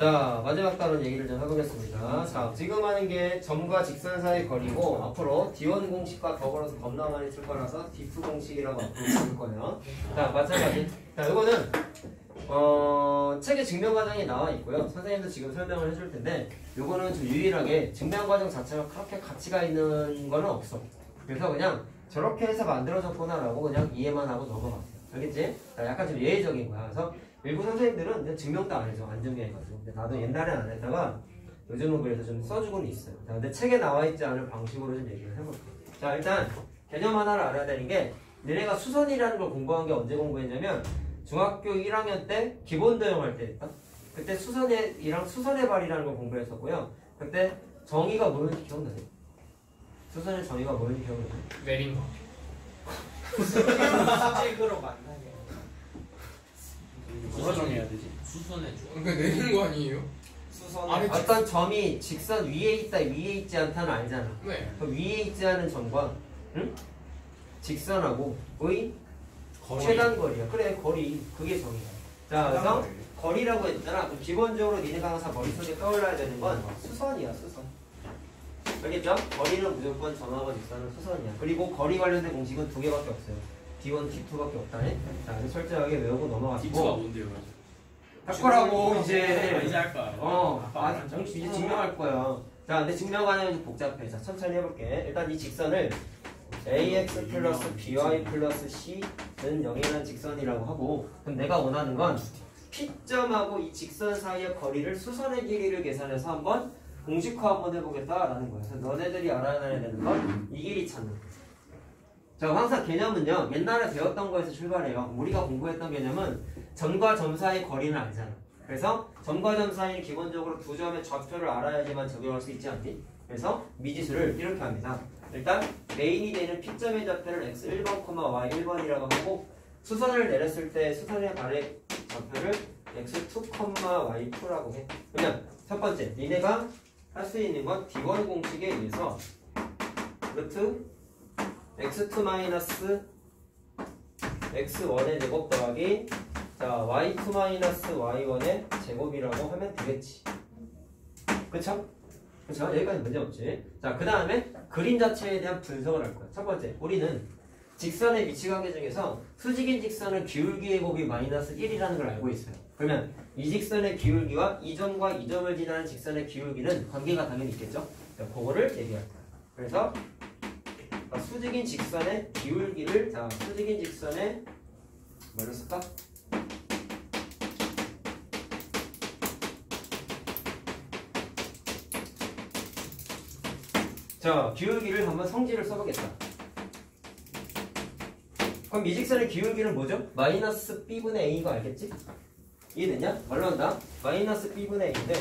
자, 마지막 단원 얘기를 좀 해보겠습니다. 자, 지금 하는 게 점과 직선 사이 거리고 앞으로 D1 공식과 더불어서 겁나 많이 쓸 거라서 D2 공식이라고 앞으로 부를 거예요. 자, 마찬가지. 자, 이거는 책에 증명 과정이 나와 있고요. 선생님도 지금 설명을 해줄 텐데 요거는 좀 유일하게 증명 과정 자체가 그렇게 가치가 있는 거는 없어. 그래서 그냥 저렇게 해서 만들어졌구나라고 그냥 이해만 하고 넘어가세요. 알겠지? 자, 약간 좀 예외적인 거야. 그래서 일부 선생님들은 그냥 증명도 안 해줘. 안 증명해가지고. 근데 나도 옛날에 안 했다가 요즘은 그래서 좀 써주고는 있어요. 자, 근데 책에 나와 있지 않을 방식으로 좀 얘기를 해볼게요. 자, 일단 개념 하나를 알아야 되는 게 너네가 수선이라는 걸 공부한 게 언제 공부했냐면 중학교 1학년 때 기본 도형할 때 했다. 그때 수선의 발이라는 걸 공부했었고요. 그때 정의가 뭐였는지 기억나요? 수선의 정의가 뭐였는지 기억나요? 내린 거. 수직으로 만나게. 누가 정해야 되지? 수선해 줘. 그러니까 내리는 거 아니에요? 수선에 어떤 점이 직선 위에 있다, 위에 있지 않다는 알잖아. 네. 그 위에 있지 않은 점과 직선하고 의 최단 거리야. 그래, 거리. 그게 정이야. 자, 그래서 거리라고 했잖아. 그럼 기본적으로 니네가 항상 머릿속에 떠올라야 되는 건 수선이야, 수선. 알겠죠? 거리는 무조건 점하고 직선은 수선이야. 그리고 거리 관련된 공식은 두 개밖에 없어요. D1, D2밖에 없다네. 자, 이제 철저하게 외우고 넘어가시고. D2가 뭔데요? 할 거라고 이제 이제. 할 거야. 이제 증명할 거야. 자, 근데 증명 과정이 좀 복잡해. 자, 천천히 해볼게. 일단 이 직선을 ax 플러스 by 플러스 c는 0이라는 직선이라고 하고, 그럼 내가 원하는 건 P점하고 이 직선 사이의 거리를 수선의 길이를 계산해서 한번 공식화 한번 해보겠다라는 거야. 그래서 너네들이 알아야 되는 건 이 길이 찾는 거야. 자, 항상 개념은요, 옛날에 배웠던 거에서 출발해요. 우리가 공부했던 개념은 점과 점 사이의 거리는 알잖아. 그래서 점과 점 사이는 기본적으로 두 점의 좌표를 알아야지만 적용할 수 있지 않니? 그래서 미지수를 이렇게 합니다. 일단 메인이 되는 P점의 좌표를 x1번, y1번이라고 하고 수선을 내렸을 때 수선의 발의 좌표를 x2, y2라고 해. 그냥 첫 번째, 니네가 할 수 있는 건 D1 공식에 의해서 루트 x2 마이너스 x1의 제곱 더하기 자 y2 마이너스 y1의 제곱이라고 하면 되겠지. 그쵸? 그쵸? 여기까지 문제 없지. 자, 그 다음에 그림 자체에 대한 분석을 할 거야. 첫 번째, 우리는 직선의 위치관계 중에서 수직인 직선은 기울기의 곱이 마이너스 1이라는 걸 알고 있어요. 그러면 이 직선의 기울기와 이 점과 이 점을 지나는 직선의 기울기는 관계가 당연히 있겠죠? 그거를 얘기할 거야. 그래서 수직인 직선의 기울기를 수직인 직선의 뭐를 쓸까? 자, 기울기를 한번 성질을 써보겠다. 그럼 이 직선의 기울기는 뭐죠? 마이너스 b분의 a가 알겠지? 이해됐냐? 뭘로 한다? 마이너스 b분의 a인데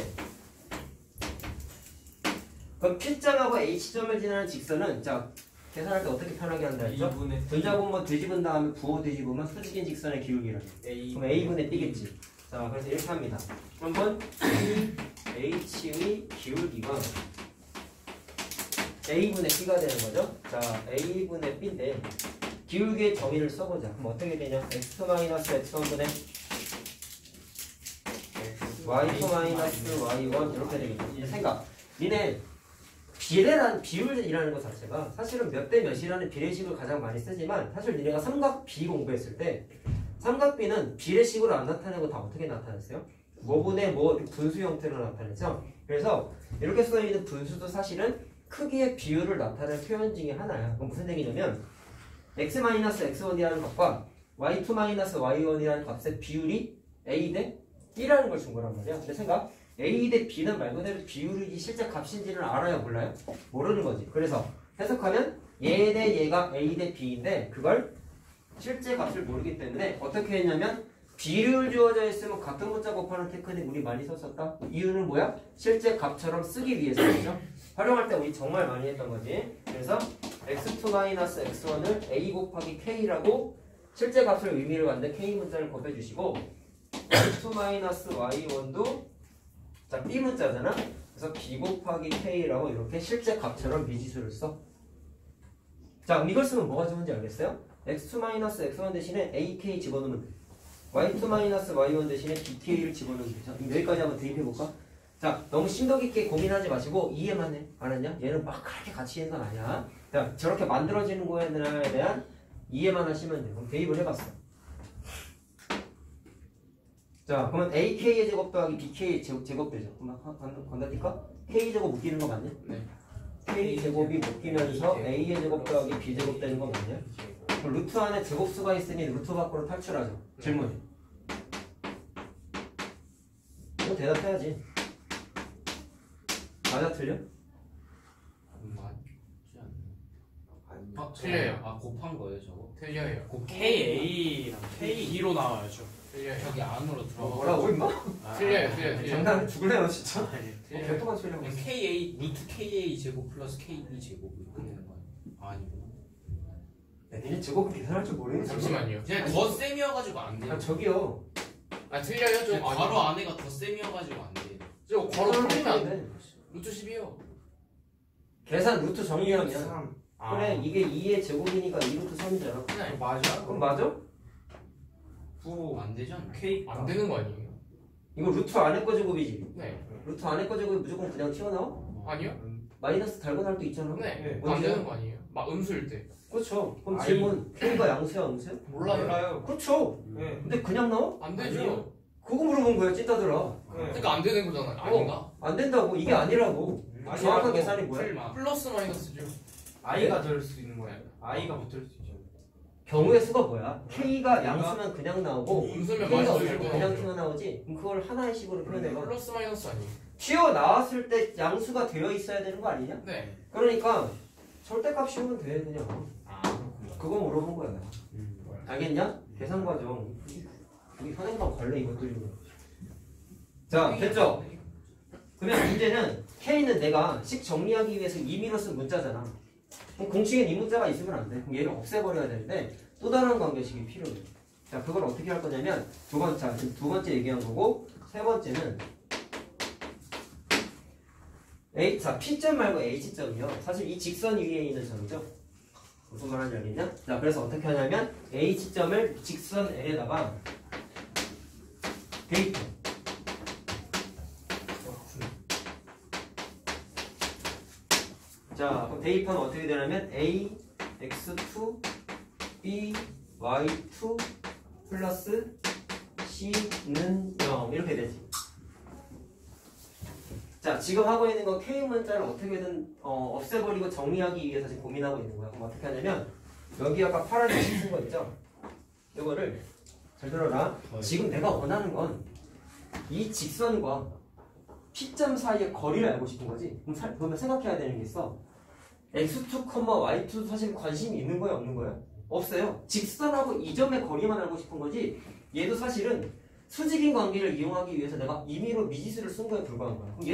그럼 P점하고 H점을 지나는 직선은 자 계산할 때 어떻게 편하게 한다 했죠? 분자분모 뒤집은 다음에 부호 뒤집으면 수직인 직선의 기울기라는 그럼 A분의 B겠지. 자, 그래서 이렇게 합니다. 한번 H의 기울기가 A분의 B가 되는 거죠. 자, A분의 B인데 기울기의 정의를 써보자. 그럼 어떻게 되냐? x-x1분의 y2-y1 이렇게 되겠죠. 생각. 니네 비율이라는 것 자체가 사실은 몇 대 몇이라는 비례식을 가장 많이 쓰지만 사실 니네가 삼각비 공부했을 때 삼각비는 비례식으로 안 나타내고 다 어떻게 나타냈어요? 뭐분의 뭐 분수 형태로 나타냈죠? 그래서 이렇게 써있는 분수도 사실은 크기의 비율을 나타내는 표현 중에 하나야. 그럼 무슨 얘기냐면 x-x1이라는 값과 y2-y1이라는 값의 비율이 a 대 b라는 걸 준 거란 말이야. 근데 생각, a 대 b는 말 그대로 비율이 실제 값인지는 알아요? 몰라요? 모르는 거지. 그래서 해석하면 얘 대 얘가 a 대 b인데 그걸 실제 값을 모르기 때문에 어떻게 했냐면 비율 주어져 있으면 같은 문자 곱하는 테크닉 우리 많이 썼었다. 이유는 뭐야? 실제 값처럼 쓰기 위해서죠. 활용할 때 우리 정말 많이 했던 거지. 그래서 x2-x1을 a 곱하기 k라고 실제 값을 의미를 갖는 k 문자를 곱해주시고 y2-y1도 자 b 문자잖아. 그래서 b 곱하기 k라고 이렇게 실제 값처럼 미지수를 써. 자, 그럼 이걸 쓰면 뭐가 좋은지 알겠어요? x2-x1 대신에 ak 집어넣으면 돼. y2 마이너스 y1 대신에 bk를 집어넣으면 되죠. 그럼 여기까지 한번 대입해볼까? 자, 너무 심도 깊게 고민하지 마시고 이해만 해. 알았냐? 얘는 막 그렇게 같이 있는 건 아니야. 자, 저렇게 만들어지는 거에 대한 이해만 하시면 돼요. 그럼 대입을 해봤어. 자, 그러면 ak의 제곱 더하기 bk의 제곱 되죠. 그럼 건너뛸까? k 제곱 묶이는 거 맞냐? 네. k 제곱이 묶이면서 a의 제곱 더하기 b 제곱 되는 거 맞냐? 그럼 루트 안에 제곱수가 있으니 루트 밖으로 탈출하죠. 질문이. 이거 대답해야지. 맞아 틀려? 틀려요. 아 곱한 거예요 저거? 틀려요. 그 KA랑 K2로 나와야죠. 틀려요. 여기 안으로 들어가. 뭐라고 임마? 틀려요. 장난 죽을래요 진짜? 틀려요. 개똥만 소리하고 그냥 있어. KA 루트 KA 제곱 플러스 KB 제곱 이렇게 되는 거 아니야? 아니구나. 야, 니네 제곱 계산할 줄 모르겠어. 잠시만요. 그냥 더 셈이어가지고 안 돼요. 아 저기요. 아 틀려요 좀. 그냥 괄호 안에가 더 셈이어가지고 안 돼요. 저 괄호 풀리면 안 돼. 돼. 루트 10이요. 계산 루트 정리하면 3. 그래 이게 2의 제곱이니까 2 루트 3이잖아. 네. 맞아? 그럼 맞아? 9. 안 되지 않나? K. 안 되는 거 아니에요? 이거 루트 안에 거 제곱이지. 네. 루트 안에 거 제곱이 무조건 그냥 튀어나와? 아니요? 마이너스 달고 날 도 있잖아. 네. 안 뭔지요? 되는 거 아니에요? 막 음수일 때. 그렇죠. 그럼 아이. 질문 K가 양수야 음수야? 몰라요. 몰라요. 그렇죠. 네. 근데 그냥 나와? 안 되죠. 아니요. 그거 물어본 거야 찐따들아. 네. 그러니까 안 되는 거잖아요. 아닌가? 안 된다고. 이게 아니라고. 아니라고. 정확한 계산이 뭐야? 틀마. 플러스 마이너스죠. I가 될 수 있는 거야. I가 붙을 수 있죠. 경우의 수가 뭐야? K가 양수면 그냥 나오고 음수면 K가 마이너스 없으면 일 그냥 거예요. 튀어나오지. 그럼 그걸 하나의 식으로 표현해봐. 플러스 마이너스 아니에요? 튀어나왔을 때 양수가 되어 있어야 되는 거 아니냐? 네. 그러니까 절대값 씌우면 돼 그냥. 아 그렇구나. 그거 물어본 거야. 알겠냐? 계산 과정. 우리 현행반 걸레 이것들이. 자 됐죠? 그러면 문제는 K는 내가 식 정리하기 위해서 임의로 쓴 문자잖아. 그럼 공식엔 이 문자가 있으면 안 돼. 그럼 얘를 없애버려야 되는데 또 다른 관계식이 필요해. 자 그걸 어떻게 할 거냐면 지금 두 번째 얘기한 거고 세 번째는 자 P점 말고 H점이요. 사실 이 직선 위에 있는 점이죠. 무슨 말하는지 알겠냐? 자 그래서 어떻게 하냐면 H점을 직선 L에다가 대입해. 자 그럼 대입하면 어떻게 되냐면 A, X2, B, Y2 플러스 C는 0 이렇게 되지. 자 지금 하고 있는 건 K 문자를 어떻게든 없애버리고 정리하기 위해서 지금 고민하고 있는 거야. 그럼 어떻게 하냐면 여기 아까 파란색 쓴 거 있죠? 이거를 잘 들어라. 지금 내가 원하는 건 이 직선과 P점 사이의 거리를 알고 싶은 거지. 그러면 생각해야 되는 게 있어. X2, Y2 사실 관심이 있는 거야 없는 거야? 없어요. 직선하고 이 점의 거리만 알고 싶은 거지. 얘도 사실은 수직인 관계를 이용하기 위해서 내가 임의로 미지수를 쓴 거에 불과한 거야. 그럼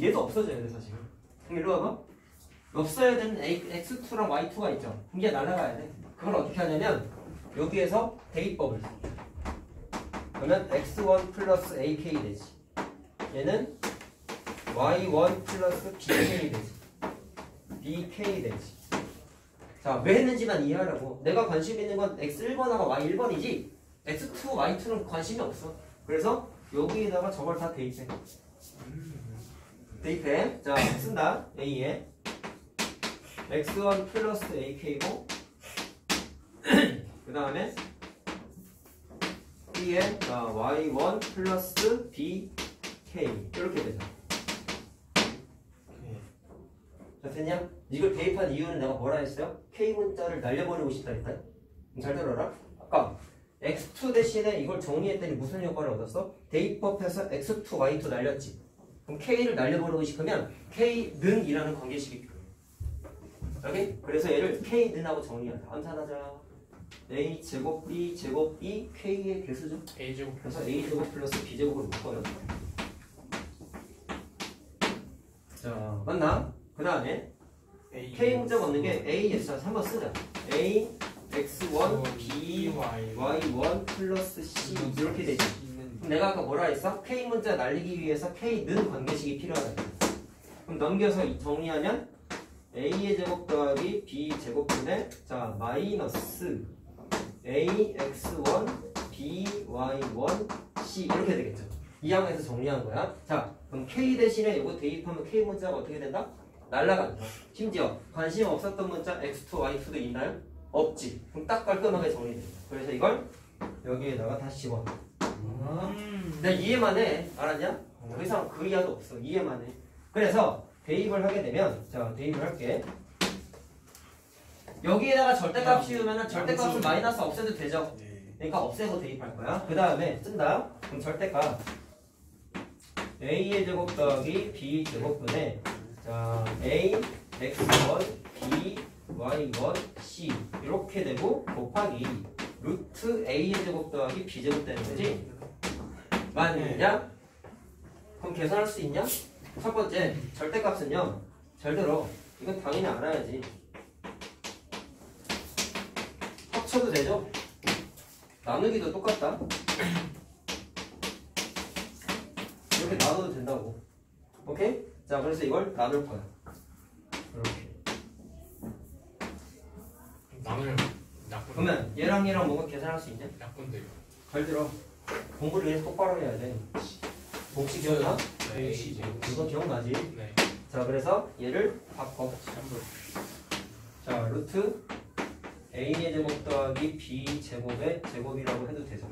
얘도 없어져야 돼 사실은. 그럼 이리 와봐. 없어야 되는 X2랑 Y2가 있죠. 그럼 얘 날아가야 돼. 그걸 어떻게 하냐면 여기에서 대입법을 써. 그러면 X1 플러스 AK 되지. 얘는 Y1 플러스 BK 되지. BK 되지. 자, 왜 했는지만 이해하라고. 내가 관심 있는 건 X1번하고 Y1번이지 X2, Y2는 관심이 없어. 그래서 여기에다가 저걸 다 대입해. 대입해. 자, 쓴다. A에 X1 플러스 AK고 그 다음에 B에 Y1 플러스 BK 이렇게 되죠. 자, 됐냐? 이걸 대입한 이유는 내가 뭐라 했어요? K 문자를 날려버리고 싶다 했다. 잘 들어라. 아까 X2 대신에 이걸 정리했더니 무슨 효과를 얻었어? 대입법해서 X2, Y2 날렸지. 그럼 K를 날려버리고 싶으면 K는 이라는 관계식이 필요해. 여기? 그래서 얘를 K는하고 정리하자. 암산하자. A 제곱 B 제곱 B K의 개수죠. A 제곱. 그래서 A 제곱 플러스 B 제곱을 묶어요. 자, 맞나? 그 다음에 K 문자가 없는 게 A, X 한번 쓰자. A, X1, B, Y1 플러스 C 이렇게 되지. 그럼 내가 아까 뭐라 했어? K 문자 날리기 위해서 K는 관계식이 필요하다. 그럼 넘겨서 정리하면 A의 제곱 더하기 B 제곱분의 자 마이너스 A, X1, BY1 C 이렇게 되겠죠. 이 항에서 정리한 거야. 자, 그럼 K 대신에 이거 대입하면 K 문자가 어떻게 된다? 날라간다. 심지어 관심 없었던 문자 X2, Y2도 있나요? 없지. 그럼 딱 깔끔하게 정리돼. 그래서 이걸 여기에다가 다시 집어넣어. 내가 이해만 해. 알았냐? 더 이상 그 이하도 없어. 이해만 해. 그래서 대입을 하게 되면, 자, 대입을 할게. 여기에다가 절대값 씌우면 절대값을 마이너스 없애도 되죠? 그러니까 없애고 대입할 거야. 그 다음에 쓴다. 그럼 절대값 A의 제곱 더하기 B 제곱분에 자 A, X1, B, Y1, C 이렇게 되고 곱하기 루트 A의 제곱 더하기 B 제곱 되는 거지? 맞느냐? 그럼 계산할 수 있냐? 첫 번째 절대값은요. 잘 들어. 이건 당연히 알아야지. 합쳐도 되죠? 나누기도 똑같다. 이렇게 나눠도 된다고. 오케이? 자, 그래서 이걸 나눌 거야. 이렇게. 나는 약분. 그러면 얘랑 얘랑 뭔가 계산할 수 있냐? 약분돼요. 잘 들어. 공부를 위해서 똑바로 해야 돼. 복식 기억나? 네. 이거 기억나지? 네. 자, 그래서 얘를 바꿔. 자, 루트 A의 제곱 더하기 B 제곱의 제곱이라고 해도 되죠.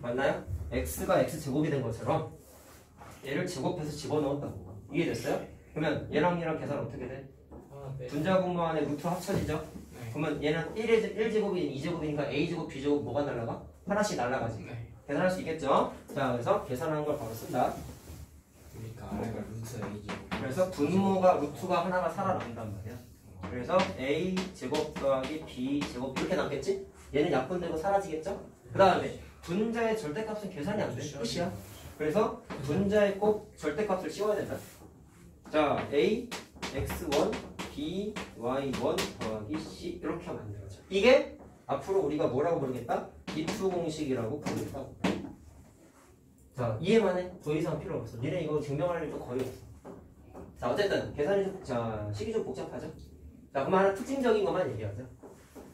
맞나요? X가 X제곱이 된 것처럼 얘를 제곱해서 집어넣었다고. 이해됐어요? 그러면 얘랑 얘랑 계산 어떻게 돼? 아, 네. 분자 분모안에 루트 합쳐지죠? 네. 그러면 얘는 1제곱이 2제곱이니까 A제곱, B제곱 뭐가 날라가? 하나씩 날라가지. 네. 계산할 수 있겠죠? 자, 그래서 계산하는 걸 바로 쓴다. 그러니까 R가 루트 A죠. 그래서 분모가 루트가 하나가 살아남는단 말이야. 그래서 A 제곱 더하기 B 제곱 이렇게 남겠지? 얘는 약분되고 사라지겠죠? 그 다음에 분자의 절대값은 계산이 안 돼. 끝이야. 그래서 분자에 꼭 절대값을 씌워야 된다. 자, A, X1, B, Y1 더하기 C 이렇게 하면 안 되죠. 이게 앞으로 우리가 뭐라고 부르겠다? D2 공식이라고 부르겠다고. 자, 이해만 해. 더 이상 필요 없어. 니네 이거 증명할 일도 거의 없어. 자, 어쨌든 계산이 좀, 자, 식이 좀 복잡하죠? 자, 그럼 하나 특징적인 것만 얘기하자.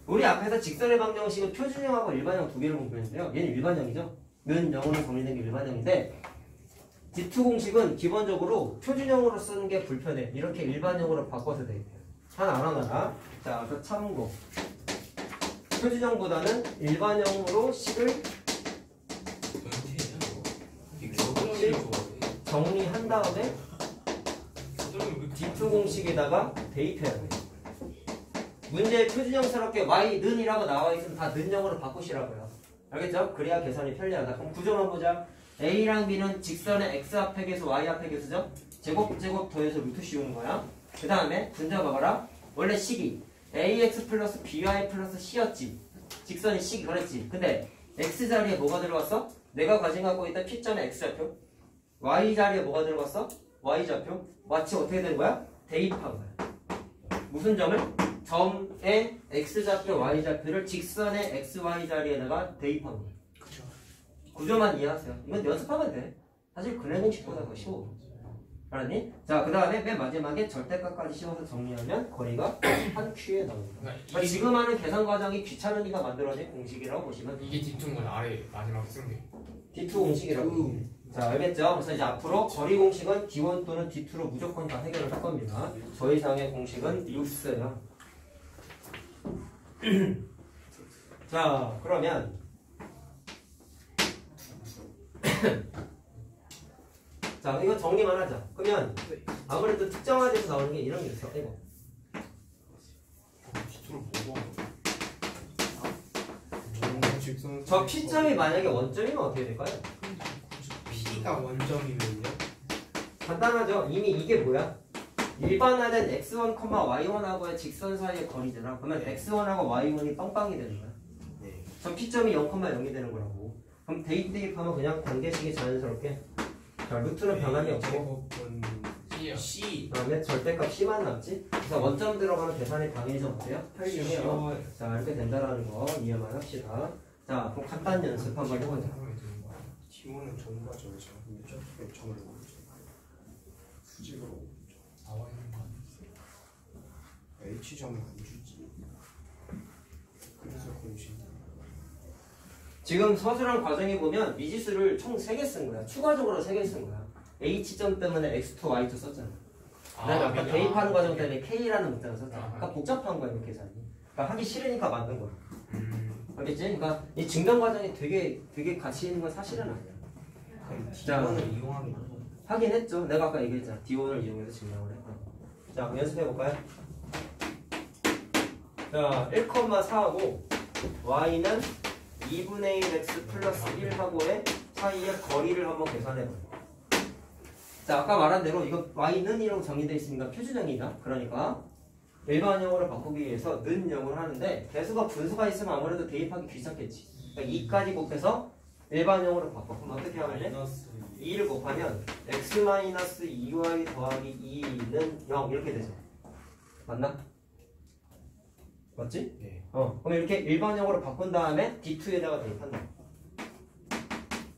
우리 앞에서 직선의 방정식은 표준형하고 일반형 두 개를 공부했는데요. 얘는 일반형이죠. 는 0으로 정리된 게 일반형인데 D2 공식은 기본적으로 표준형으로 쓰는 게 불편해. 이렇게 일반형으로 바꿔서 돼 있대요. 하나 안 하나. 자, 그 참고. 표준형보다는 일반형으로 식을 정리한 다음에 D2 공식에다가 대입해야 돼. 문제에 표준형스럽게 y는이라고 나와 있으면 다 는형으로 바꾸시라고요. 알겠죠? 그래야 계산이 편리하다. 그럼 구조만 보자. A랑 B는 직선의 x 앞에 계수, y 앞에 계수죠? 제곱 더해서 루트 씌우는 거야. 그 다음에 분자 봐봐라. 원래 식이 ax 플러스 by 플러스 c였지. 직선이 식이 그랬지. 근데 x 자리에 뭐가 들어갔어? 내가 가진 갖고 있던 p점의 x좌표. y 자리에 뭐가 들어갔어? y좌표. 마치 어떻게 된 거야? 대입한 거야. 무슨 점을? 점의 x좌표, y좌표를 직선의 xy 자리에다가 대입한 거야. 그쵸. 구조만 이해하세요. 이건 연습하면 돼. 사실 근해 공식보다 더 쉬워. 알았니? 자, 그 다음에 맨 마지막에 절대값까지 씌워서 정리하면 거리가 한 큐에 나옵니다. 그러니까 지금 하는 계산 과정이 귀찮으니까 만들어진 공식이라고 보시면 이게 뒤쪽 건 아래 마지막에 쓴 게. D2 공식이라고. 자, 알겠죠? 그래서 이제 앞으로 거리 공식은 D1 또는 D2로 무조건 다 해결을 할 겁니다. 저 이상의 공식은 없어요. 자, 그러면 자, 이거 정리만 하자. 그러면 아무래도 특정화돼서 나오는 게 이런 게 있어. 이거. 뒤쪽으로 보고 저 P점이 만약에 원점이면 어떻게 될까요? P가 원점이면요? 간단하죠. 이미 이게 뭐야? 일반화된 x1, y1하고의 직선 사이의 거리잖아. 그러면 x1하고 y1이 빵빵이 되는 거야. 네. 저 P점이 0,0이 되는 거라고. 그럼 대입하면 그냥 관계식이 자연스럽게 자, 루트는 변함이 없고 C요. C. 그 다음에 절대값 C만 남지. 그래서 원점 들어가면 계산이 당연히 좀 어때요? 편리해요. 자, 이렇게 된다라는 거 이해만 합시다. 자, 그럼 간단 연습 한번 해보자. T1은 전과점을 정하면 점을 수직으로 나와 있는 거 아니었어? H점을 안 주지. 그래서 공식. 지금 서술한 과정에 보면 미지수를 총 3개 쓴 거야. 추가적으로 3개 쓴 거야. H점 때문에 X2, Y2 썼잖아. 그다음에 아까 대입하는 과정 때문에 K라는 문자를 썼잖아. 그러니까 복잡한 거야, 이 계산이. 그러니까 하기 싫으니까 만든 거야. 알겠지? 그러니까 이 증명 과정이 되게 가치 있는 건 사실은 아니야. 디원을 이용하긴 하죠. 하긴 했죠. 내가 아까 얘기했잖아. D1을 이용해서 증명을 했다. 자, 그럼 연습해볼까요? 자, 1,4하고 y는 2분의 1x 플러스 1하고의 사이의 거리를 한번 계산해봐요. 자, 아까 말한 대로 이거 y는 이라고 정의되어 있으니까 표준형이다. 그러니까 일반형으로 바꾸기 위해서 는 0으로 하는데 개수가 분수가 있으면 아무래도 대입하기 귀찮겠지. 그러니까 2까지 곱해서 일반형으로 바꿔. 그럼 어떻게 하면 돼? 2를 곱하면 x-2y 더하기 2는 0 이렇게 되죠. 맞나? 맞지? 네. 그럼 이렇게 일반형으로 바꾼 다음에 D2에다가 대입한다.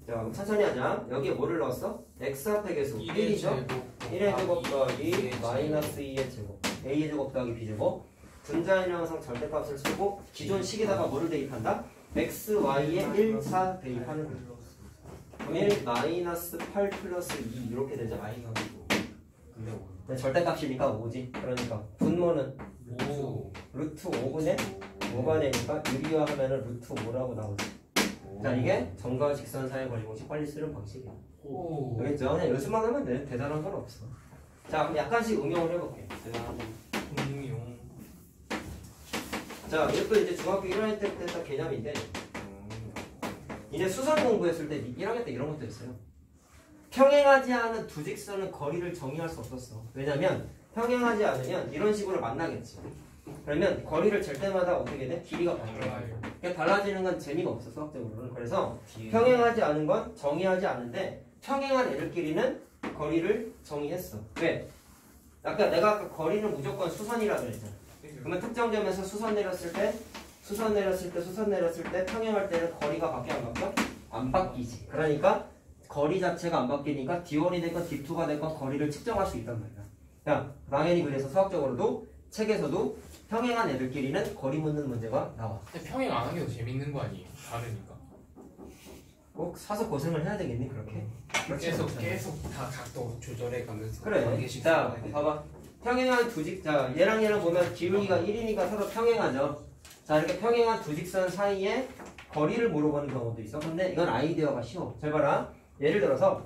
자, 그럼 천천히 하자. 여기에 뭐를 넣었어? x 앞에 개수 1이죠? 1의 제곱 더하기 마이너스 2의 제곱 a의 제곱 더하기 b제곱 분자인 형성 절대값을 쓰고 기존 식에다가 뭐를 대입한다? x, y에 1, 4 대입하는 거예요. 그럼 1 마이너스 8 플러스 2 이렇게 되죠? 마이너스고. 근데 네, 절대값이니까 5지. 그러니까 분모는 5. 루트 5분의 5반이니까 유리화하면은 루트 5라고 나오지. 자, 이게 점과 직선 사이의 거리 공식 빨리 쓰는 방식이야. 오. 알겠죠? 그냥 연습만 하면 돼. 대단한 건 없어. 자, 그럼 약간씩 응용을 해볼게. 응용. 자, 이것도 이제 중학교 1학년 때부터 개념인데 이제 수선 공부했을 때 1학년 때 이런 것도 있어요. 평행하지 않은 두 직선은 거리를 정의할 수 없었어. 왜냐면 평행하지 않으면 이런 식으로 만나겠지. 그러면 거리를 잴 때마다 어떻게 돼? 길이가 바뀌어요. 그러니까 달라지는 건 재미가 없어, 수학적으로는. 그래서 평행하지 않은 건 정의하지 않는데 평행한 애들끼리는 거리를 정의했어. 왜? 내가 거리는 무조건 수선이라고 그랬잖아. 그러면 특정 점에서 수선 내렸을 때 평행할 때는 거리가 바뀌어 안 바뀌어? 안 바뀌지. 그러니까 거리 자체가 안 바뀌니까 D1이 됐건 D2가 됐건 거리를 측정할 수 있단 말이야. 야, 당연히 그래서 수학적으로도 책에서도 평행한 애들끼리는 거리 묻는 문제가 나와. 근데 평행 안 하는 게 더 재밌는 거 아니에요? 다르니까. 꼭 사서 고생을 해야 되겠니 그렇게? 계속 다 각도 조절해 가면서. 그래. 자, 봐봐. 평행한 두 자, 얘랑 보면 기울기가 1이니까 서로 평행하죠. 자, 이렇게 평행한 두 직선 사이에 거리를 물어보는 경우도 있어. 근데 이건 아이디어가 쉬워. 잘 봐라. 예를 들어서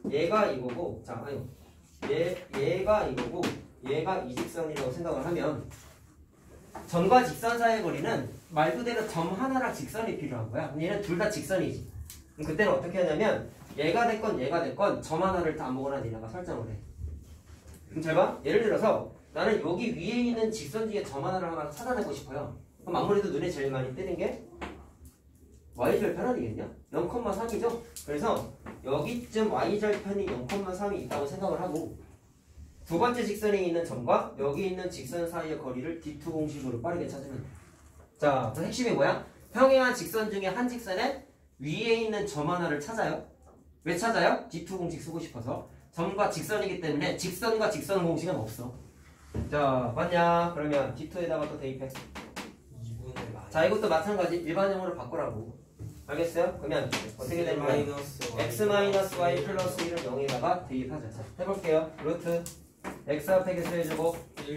얘가 이거고, 자, 아니, 얘가 이거고, 얘가 이 직선이라고 생각을 하면 점과 직선 사이의 거리는 말 그대로 점 하나랑 직선이 필요한 거야. 얘는 둘 다 직선이지. 그럼 그때는 어떻게 하냐면 얘가 됐건 점 하나를 다 아무거나 니네가 설정을 해. 그럼 잘 봐. 예를 들어서 나는 여기 위에 있는 직선 중에 점 하나를 하나 찾아내고 싶어요. 그럼 아무래도 눈에 제일 많이 띄는 게 y절편 아니겠냐? 0,3이죠? 그래서 여기쯤 y절편이 0,3이 있다고 생각을 하고 두 번째 직선에 있는 점과 여기 있는 직선 사이의 거리를 D2 공식으로 빠르게 찾으면 돼. 자, 그 핵심이 뭐야? 평행한 직선 중에 한 직선에 위에 있는 점 하나를 찾아요. 왜 찾아요? D2 공식 쓰고 싶어서. 점과 직선이기 때문에 직선과 직선 공식은 없어. 자, 맞냐? 그러면 D2에다가 또 대입해. 자, 이것도 마찬가지 일반형으로 바꾸라고. 알겠어요? 그러면 어떻게 되는 거야? x-y 플러스 1을 0에다가 대입하자. 자, 해볼게요. 루트 x 앞에 개수 해주고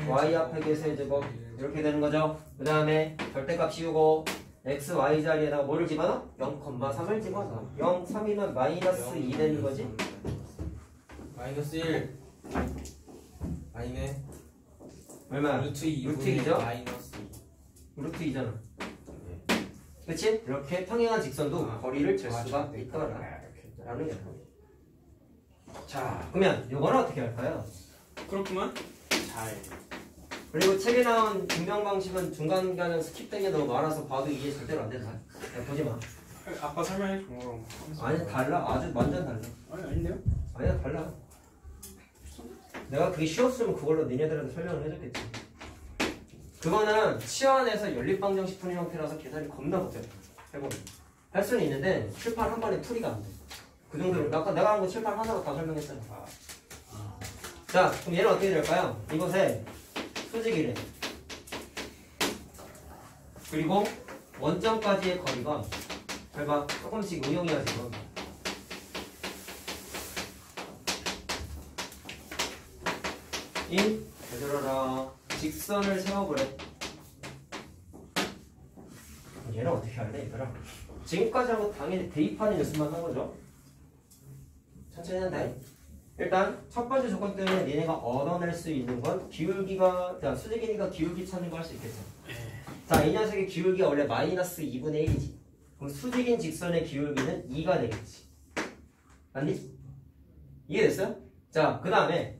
y 앞에 개수 해주고 이렇게 되는 거죠. 그 다음에 절대값 씌우고 x, y 자리에다가 뭐를 집어넣어? 0,3을 집어넣어. 0, 3이면 마이너스 2 되는 거지. 마이너스 1. 아니네. 얼마? 루트 2. 루트 2죠? 마이너스 2. 루트 2잖아. 그치? 이렇게 평행한 직선도 거리를 잴 수가 있더라 라는 게. 자, 그러면 이거는 어떻게 할까요? 그렇구만. 잘. 그리고 책에 나온 증명 방식은 중간간은 스킵된 게 너무 많아서 봐도 이해 절대로 안 된다. 야, 보지 마. 아까 설명해 준 거랑. 아니 달라. 아주 완전 달라. 아니 아닌데요? 아니야 달라. 내가 그게 쉬웠으면 그걸로 니네들한테 설명을 해줬겠지. 그거는 치환해서 연립방정식 푸는 형태라서 계산이 겁나 복잡해. 해보면 할 수는 있는데 칠판 한 번에 풀이가 안 돼. 그 정도로 아까 내가 한 거 칠판 하나로 다 설명했잖아. 자, 그럼 얘는 어떻게 될까요? 이곳에 수직이래. 그리고 원점까지의 거리가 잘 봐. 조금씩 응용이야 지금. 1. 잘 들어라. 직선을 세워보래. 얘는 어떻게 할래 얘들아? 지금까지 하고 당연히 대입하는 연습만 한 거죠. 천천히 한다. 일단 첫 번째 조건 때문에 니네가 얻어낼 수 있는 건 기울기가, 자 수직이니까 기울기 찾는 거 할 수 있겠죠. 자, 이 녀석의 기울기가 원래 마이너스 2분의 1이지. 그럼 수직인 직선의 기울기는 2가 되겠지. 맞니? 이해됐어요? 자, 그 다음에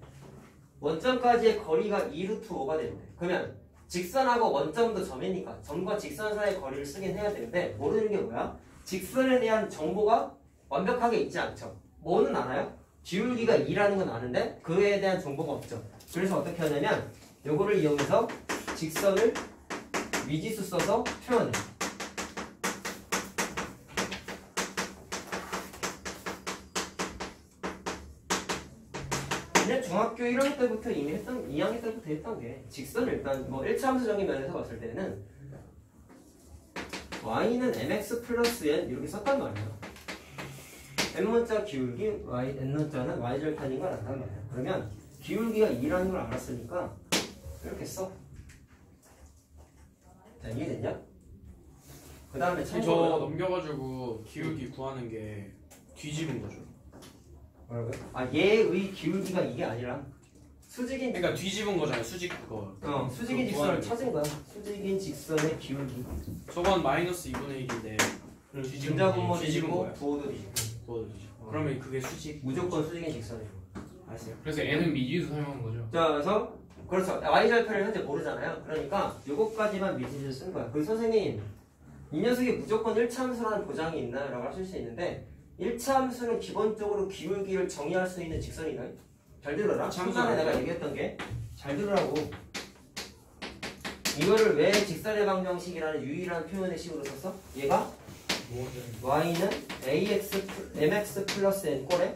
원점까지의 거리가 2루트 5가 되는데, 그러면 직선하고 원점도 점이니까 점과 직선 사이의 거리를 쓰긴 해야 되는데, 모르는 게 뭐야? 직선에 대한 정보가 완벽하게 있지 않죠. 뭐는 알아요? 기울기가 2라는 건 아는데 그에 대한 정보가 없죠. 그래서 어떻게 하냐면 요거를 이용해서 직선을 미지수 써서 표현해. 그냥 중학교 1학년 때부터 이미 했던, 2학년 때부터 했던 게 직선을 일단 뭐 1차 함수적인 면에서 봤을 때는 y는 mx 플러스 n 이렇게 썼단 말이야. n문자 기울기, n문자는 y절편인 걸 안단 말이야. 그러면 기울기가 2라는 걸 알았으니까 이렇게 써. 자, 이해됐냐? 그 다음에 저 넘겨가지고 기울기 구하는 게 뒤집은 거죠. 뭐라고요? 아, 얘의 기울기가 이게 아니라 수직인, 그러니까 뒤집은 거잖아요. 수직 그거. 수직인 직선을 찾은 거야. 수직인 직선의 기울기. 저건 마이너스 2분의 1인데 분자분모 뒤집은 뒤지고 거야. 부호도 뒤지고. 그러면 그게 수직. 무조건 수직인 직선이고. 아세요? 그래서 n은 미지수 사용한 거죠. 자, 그래서 그렇죠. y절편을 현재 모르잖아요. 그러니까 요거까지만 미지를 쓴 거야. 그 선생님, 이 녀석이 무조건 1차 함수라는 보장이 있나요? 라고 하실 수 있는데 1차 함수는 기본적으로 기울기를 정의할 수 있는 직선이다. 잘 들어라. 중간에 내가 얘기했던 게 잘 들으라고. 이거를 왜 직선의 방정식이라는 유일한 표현의 식으로 썼어? 얘가 y는 mx 플러스 n 꼴에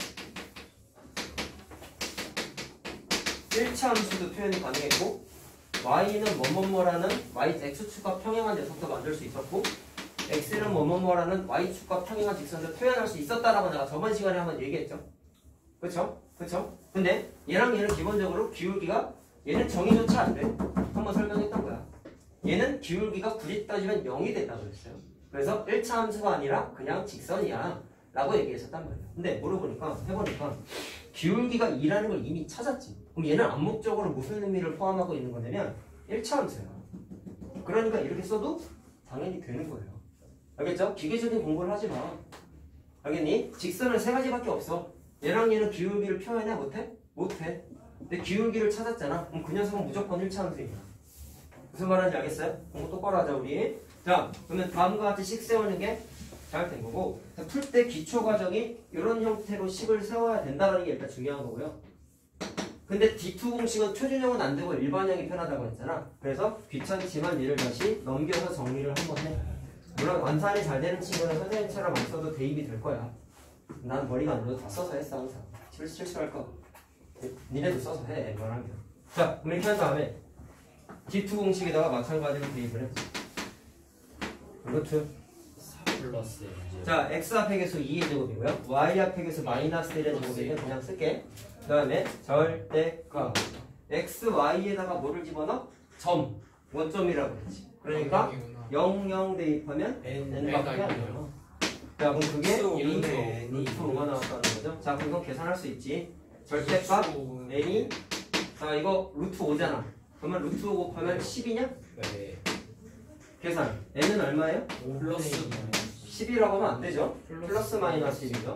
1차 함수도 표현이 가능했고 y는 뭐뭐뭐라는 x축과 평행한 녀석도 만들 수 있었고 x는 뭐뭐뭐라는 y축과 평행한 직선도 표현할 수 있었다라고 내가 저번 시간에 한번 얘기했죠. 그쵸? 그쵸? 근데 얘랑 얘는 기본적으로 기울기가 얘는 정의조차 안 돼. 한번 설명했던 거야. 얘는 기울기가 굳이 따지면 0이 된다고 그랬어요. 그래서 1차 함수가 아니라 그냥 직선이야 라고 얘기했었단 말이야. 근데 물어보니까 해보니까 기울기가 2라는 걸 이미 찾았지. 그럼 얘는 암묵적으로 무슨 의미를 포함하고 있는 거냐면 1차 함수야. 그러니까 이렇게 써도 당연히 되는 거예요. 알겠죠? 기계적인 공부를 하지 마. 알겠니? 직선은 세 가지밖에 없어. 얘랑 얘는 기울기를 표현해? 못해? 못해. 근데 기울기를 찾았잖아. 그럼 그 녀석은 무조건 1차 함수이야. 무슨 말인지 알겠어요? 공부 똑바로 하자 우리. 자, 그러면 다음과 같이 식 세우는 게 잘 된 거고, 풀 때 기초 과정이 이런 형태로 식을 세워야 된다는 게 일단 중요한 거고요. 근데 D2 공식은 표준형은 안 되고 일반형이 편하다고 했잖아. 그래서 귀찮지만 얘를 다시 넘겨서 정리를 한번 해. 물론 완산이 잘 되는 친구는 선생님처럼 안 써도 대입이 될 거야. 난 머리가 안 들어도 다 써서 했어 항상. 실수할 거. 니네도 써서 해. 웬만하면. 자, 그럼 이렇게 한 다음에 D2 공식에다가 마찬가지로 대입을 해. 루트 4 플러스 이제. 자, x 앞의 개수 2의 제곱이고요. y 앞의 개수 마이너스 1의 제곱이면 그냥 쓸게. 그 다음에 절대값 x, y에다가 뭐를 집어넣어? 점, 원점이라고 그랬지. 그러니까 0, 0 대입하면 n밖에 안 돼요. 자, 그럼 그게 1, 루트 5가 나왔다는 거죠. 자, 그럼 이건 계산할 수 있지. 절대값 n이, 자, 이거 루트 5잖아. 그러면 루트 5 곱하면 10이냐? 네. 계산. n은 얼마예요? 5 플러스 10이라고 하면 안 되죠. 플러스 마이너스 10이죠.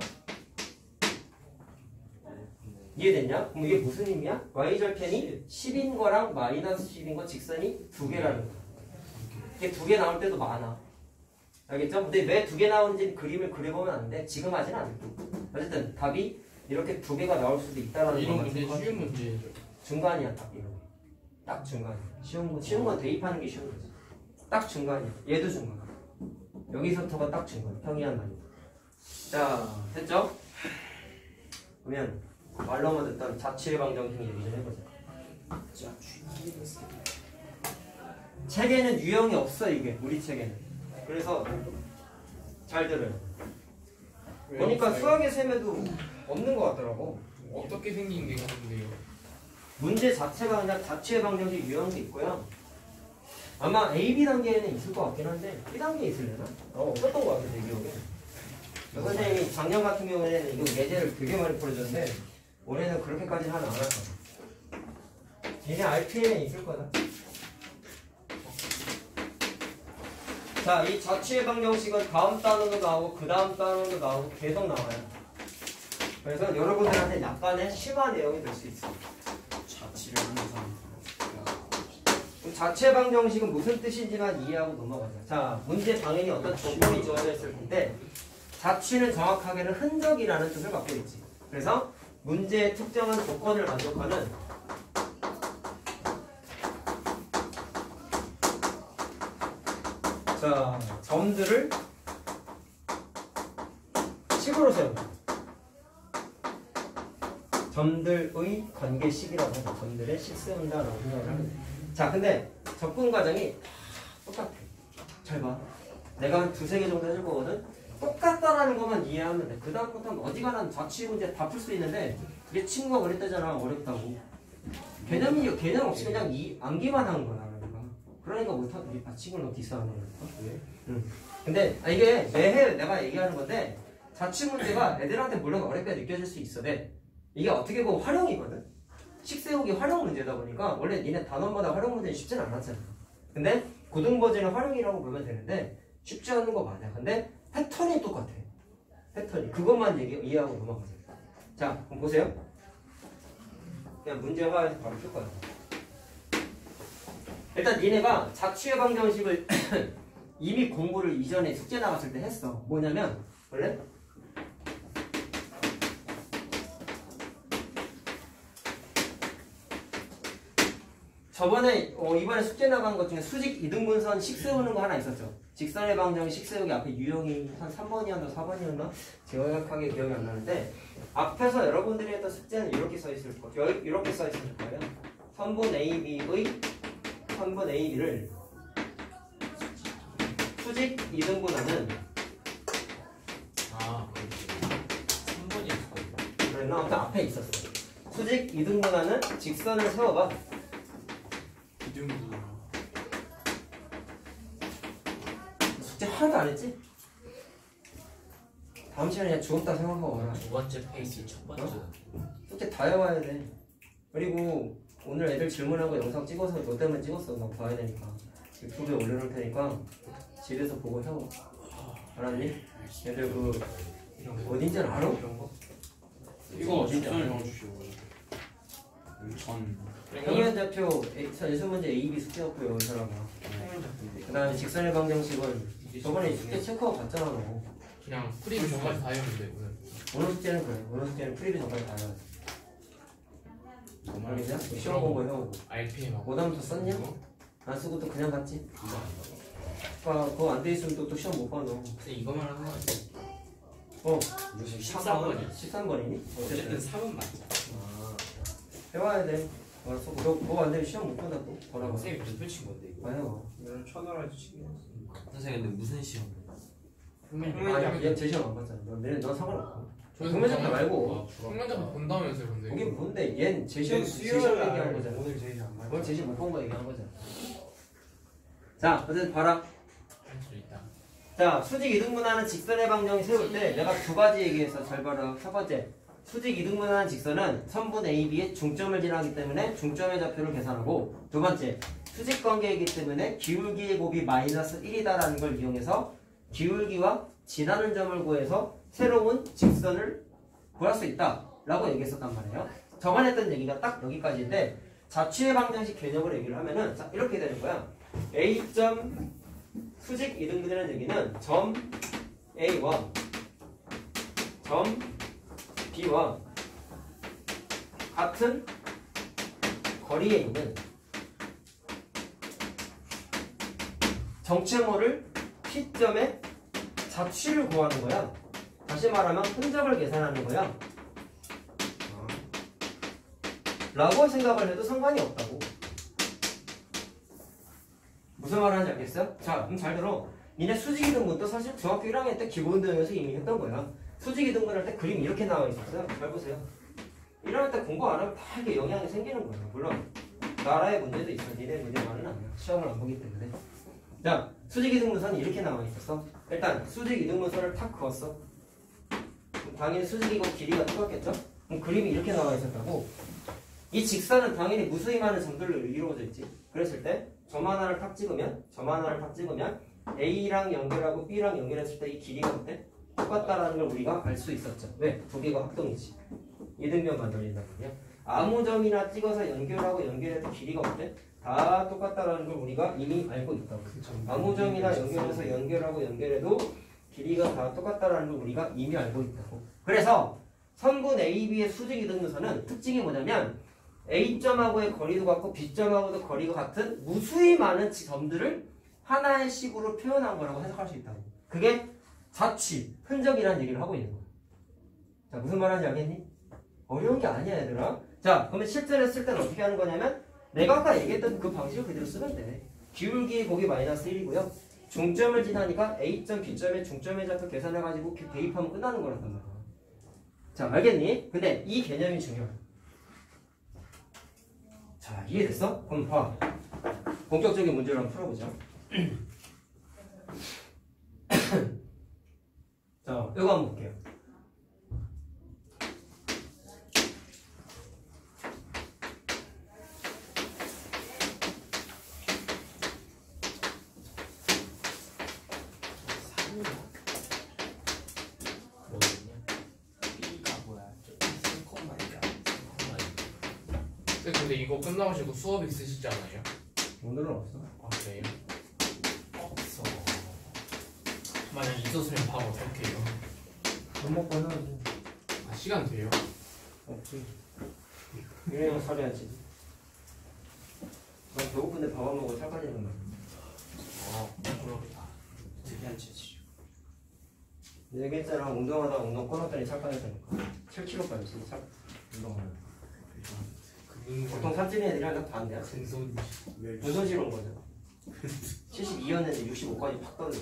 이해됐냐? 그럼 이게 무슨 의미야? y절편이 10인 거랑 마이너스 10인 거 직선이 두 개라는 거야. 이게 두 개 나올 때도 많아. 알겠죠? 근데 왜 두 개 나오는지 그림을 그려보면 안 돼. 지금 하진 않을게. 어쨌든 답이 이렇게 두 개가 나올 수도 있다라는 이런 것만 문제 생각해. 쉬운 문제죠. 중간이야, 딱 이런 거. 딱 중간이야. 쉬운 건 대입하는 게 쉬운 거지. 딱 중간이야. 얘도 중간. 여기서부터가 딱 중간. 평이한 말이야. 자, 됐죠? 그러면 말로만 듣던 자취의 방정식 얘기 좀 해보자. 책에는 유형이 없어 이게 우리 책에는. 그래서 잘 들어요. 보니까 수학의 셈에도 없는 것 같더라고. 어떻게 생긴 게 있는데요? 문제 자체가 그냥 자취의 방정식 유형도 있고요. 아마 A, B 단계에는 있을 것 같긴 한데 B 단계에 있으려나? 없었던 것 같아 내 기억에. 선생님이 작년 같은 경우에는 이거 예제를 되게 많이 풀어줬는데 올해는 그렇게까지는 안 왔어. 얘네 RPM에 있을 거다. 자, 이 자취의 방정식은 다음 단원도 나오고 그 다음 단원도 나오고 계속 나와요. 그래서 여러분들한테 약간의 심한 내용이 될 수 있어. 자취를 하는 사람. 자취의 방정식은 무슨 뜻인지만 이해하고 넘어가자. 자, 문제 당연히 어떤 조건이 주어져 있을 텐데 자취는 정확하게는 흔적이라는 뜻을 갖고 있지. 그래서 문제의 특정한 조건을 만족하는 자, 점들을 식으로 세운다. 점들의 관계식이라고 해서 점들의 식 세운다라고 생각을 하면 돼. 자, 근데 접근 과정이 똑같아. 잘 봐. 내가 한 두세 개 정도 해줄 거거든. 똑같다라는 것만 이해하면 돼. 그 다음부터는 어지간한 자취 문제 다 풀 수 있는데 이게 친구가 그랬다잖아. 어렵다고. 개념 없이 그냥 암기만 하는 거야. 그러니까 못하더니 친구를 너무 디스하는 거니까. 왜? 응. 근데 이게 매해 내가 얘기하는 건데 자취 문제가 애들한테 물론 어렵게 느껴질 수 있어. 네. 이게 어떻게 보면 활용이거든. 식 세우기 활용 문제다 보니까 원래 니네 단원마다 활용 문제는 쉽진 않았잖아. 근데 고등 버전의 활용이라고 보면 되는데 쉽지 않은 거 맞아. 근데 패턴이 똑같아. 패턴이. 그것만 이해하고 넘어가세요. 자, 그럼 보세요. 그냥 문제화해서 바로 풀 거야. 일단 니네가 자취의 방정식을 이미 공부를 이전에 숙제 나갔을 때 했어. 뭐냐면 원래 저번에 이번에 숙제 나간 것 중에 수직 이등분선 식 세우는 거 하나 있었죠. 직선의 방정식 식 세우기 앞에 유형이 한 3번이었나 4번이었나 정확하게 기억이 안 나는데 앞에서 여러분들이 했던 숙제는 이렇게 써 있을 거예요. 이렇게 써 있을 거예요. 선분 AB의 선분 AB를 수직 이등분하는 그렇지. 3번이었을 그랬나? 아무튼 앞에 있었어. 수직 이등분하는 직선을 세워봐. 이등분. 숙제 하나도 안 했지? 다음 시간에 그냥 주웠다 생각하고 와라. 두 번째 페이지 첫 번째. 숙제 다 해와야 돼. 그리고 오늘 애들 질문하고 영상 찍어서 너 때문에 찍었어. 나 봐야 되니까. 유튜브에 올려놓을 테니까 집에서 보고 해와. 알았니? 애들 그 어딘지는 알아? 이런 거? 이거 어딘지 알아? 평면좌표 예술문제 A, B 숙제였고요. 이 사람아. 그 다음에 직선의 방정식은 저번에 숙제 체크하고 갔잖아 너. 그냥 프리뷰 전까지 다 했는데 오늘 숙제는 그래. 오늘 숙제는 프리뷰 전까지 다 해야 돼. 그냥 시험 공부 해오고. RPM하고 오답부터 썼냐? 안 쓰고 또 그냥 갔지? 그거 안 돼 있으면 또 시험 못 봐 너. 근데 이거만 하는 거 아니야? 무슨 13번이야. 13번이니? 어쨌든 4번 맞자. 해와야 돼. 알았어. 그거 안 되면 시험 못 본다 또. 뭐라고? 선생님이 몇 펼친 건데 이거? 아니요. 이거는 천하라지 치긴 했어. 선생님 근데 무슨 시험? 아니야. 얘 제 시험 안 봤잖아. 넌 상관없고. 저희 평면접표 말고. 평면접표 본다면서요 근데. 거긴 뭔데? 얜 제 시험 얘기한 거잖아. 오늘 제일 안 맞아. 오늘 제 시험 못 본 거 얘기한 거잖아. 자, 어쨌든 봐라. 할수 있다. 자, 수직 이등분하는 직선의 방정식 세울 때 내가 두 가지 얘기해서 잘 봐라. 첫 번째, 수직 이등분하는 직선은 선분 AB의 중점을 지나기 때문에 중점의 좌표를 계산하고, 두 번째, 수직 관계이기 때문에 기울기의 곱이 마이너스 1이다라는 걸 이용해서 기울기와 지나는 점을 구해서 새로운 직선을 구할 수 있다 라고 얘기했었단 말이에요. 저번에 했던 얘기가 딱 여기까지인데 자취의 방정식 개념으로 얘기를 하면은 자, 이렇게 되는 거야. A점 수직 이등분이라는 얘기는 점 A와 점 B와 같은 거리에 있는 정체모를 P점에 자취를 구하는 거야. 다시 말하면 흔적을 계산하는 거야. 라고 생각을 해도 상관이 없다고. 무슨 말 하는지 알겠어요? 자, 그럼 잘 들어. 니네 수직이 등분도 사실 중학교 1학년 때 기본등에서 이미 했던 거야. 수직이 등분할 때 그림 이렇게 나와 있었어요. 잘 보세요. 1학년 때 공부 안 하면 다 이렇게 영향이 생기는 거예요. 물론 나라의 문제도 있어. 니네 문제만은 아니야. 시험을 안 보기 때문에. 자, 수직 이등분선이 이렇게 나와 있었어. 일단 수직 이등분선을 탁 그었어. 당연히 수직이고 길이가 똑같겠죠? 그럼 그림이 이렇게 나와 있었다고. 이 직선은 당연히 무수히 많은 점들로 이루어져 있지. 그랬을 때 점 하나를 탁 찍으면 A랑 연결하고 B랑 연결했을 때 이 길이가 어때? 똑같다라는 걸 우리가 알 수 있었죠. 왜? 두 개가 합동이지. 이등변 만들어진단 말이야. 아무 점이나 찍어서 연결하고 연결해도 길이가 어때? 다 똑같다라는 걸 우리가 이미 알고 있다고. 아무 점이나 연결해서 연결하고 연결해도 길이가 다 똑같다라는 걸 우리가 이미 알고 있다고. 그래서 선분 AB의 수직 이등분선은 특징이 뭐냐면 A점하고의 거리도 같고 B점하고도 거리가 같은 무수히 많은 점들을 하나의 식으로 표현한 거라고 해석할 수 있다고. 그게 자취, 흔적이라는 얘기를 하고 있는 거야. 자, 무슨 말 하는지 알겠니? 어려운 게 아니야, 얘들아. 자, 그러면 실제로 쓸 때는 어떻게 하는 거냐면 내가 아까 얘기했던 그 방식을 그대로 쓰면 돼. 기울기 곱이 마이너스 1이고요. 중점을 지나니까 A점, B점의 중점의 좌표 계산해가지고 대입하면 끝나는 거란 말이야. 자, 알겠니? 근데 이 개념이 중요해. 자, 이해됐어? 그럼 봐. 본격적인 문제를 한번 풀어보자. 자, 이거 한번 볼게요. 근데 이거 끝나가지고 수업 있으시지 않아요? 오늘은 없어. 아 그래요? 없어. 만약 있었으면 바로 어떡해요? 밥 먹고 해야지. 아 시간 돼요? 없지. 이래야 살해야지. 난 배고픈데 밥 안 먹고 살 빠지는 거야. 그렇다. 특이한 체질. 얘기했잖아. 운동하다가 운동 끊었더니 살 빠졌다니까. 7kg 빠졌어. 살. 운동하면. 보통 살찌는 애들이 하나 반대야. 근손 근손실 온 거죠. 72였는데 65까지 팍 떨어져.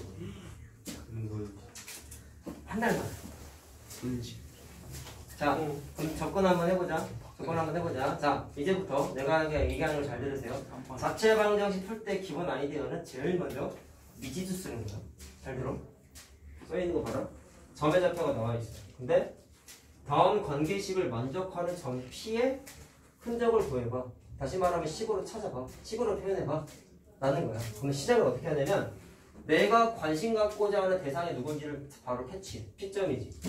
근손 한 달만. 손질. 자, 그럼 접근 한번 해보자. 자, 이제부터 내가 얘기하는 걸 잘 들으세요. 자체 방정식 풀 때 기본 아이디어는 제일 먼저 미지수 쓰는 거야. 잘 들어? 써있는 거 봐라. 점의 좌표가 나와 있어. 근데 다음 관계식을 만족하는 점 P의 흔적을 구해봐. 다시 말하면 식으로 찾아봐. 식으로 표현해봐. 라는 거야. 그럼 시작을 어떻게 하냐면 내가 관심 갖고자 하는 대상이 누군지를 바로 캐치해. P점이지.